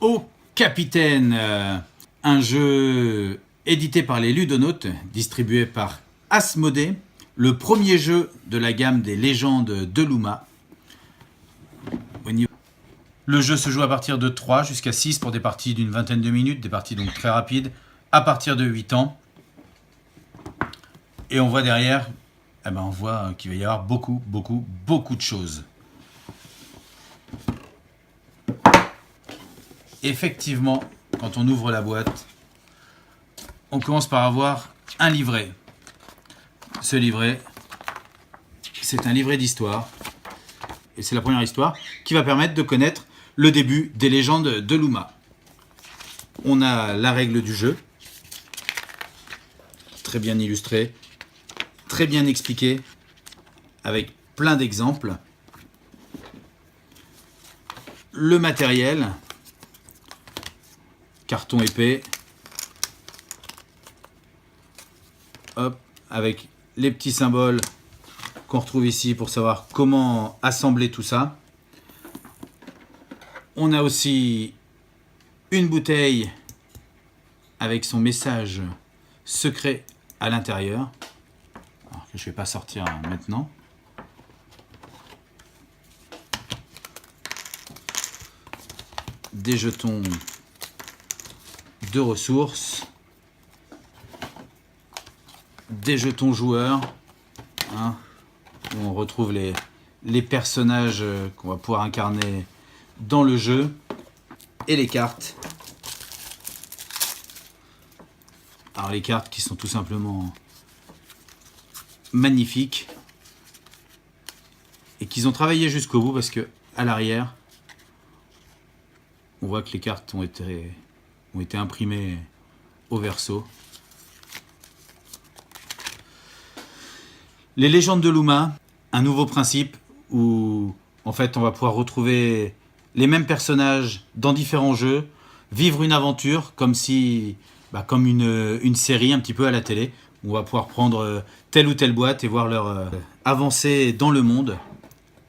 Au Capitaine, un jeu édité par les Ludonautes, distribué par Asmodée, le premier jeu de la gamme des légendes de Luma. Le jeu se joue à partir de 3 jusqu'à 6 pour des parties d'une vingtaine de minutes, des parties donc très rapides, à partir de 8 ans. Et on voit derrière, on voit qu'il va y avoir beaucoup de choses. Effectivement, quand on ouvre la boîte, on commence par avoir un livret. Ce livret, c'est un livret d'histoire. Et c'est la première histoire qui va permettre de connaître le début des légendes de Luma. On a la règle du jeu, très bien illustrée, très bien expliquée, avec plein d'exemples. Le matériel, carton épais, hop, avec les petits symboles qu'on retrouve ici pour savoir comment assembler tout ça. On a aussi une bouteille avec son message secret à l'intérieur, alors que je ne vais pas sortir maintenant. Des jetons de ressources, des jetons joueurs, où on retrouve les personnages qu'on va pouvoir incarner dans le jeu, et les cartes. Alors les cartes qui sont tout simplement magnifiques et qu'ils ont travaillé jusqu'au bout, parce que à l'arrière on voit que les cartes ont été imprimées au verso. Les légendes de Luma, un nouveau principe où en fait on va pouvoir retrouver les mêmes personnages dans différents jeux, vivre une aventure comme une série un petit peu à la télé, où on va pouvoir prendre telle ou telle boîte et voir leur avancée dans le monde.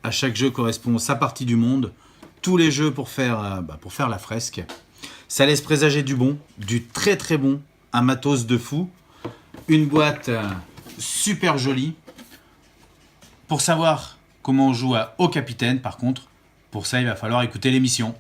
À chaque jeu correspond sa partie du monde, tous les jeux pour faire la fresque. Ça laisse présager du bon, du très très bon, un matos de fou, une boîte super jolie. Pour savoir comment on joue Au Capitaine, par contre, pour ça il va falloir écouter l'émission.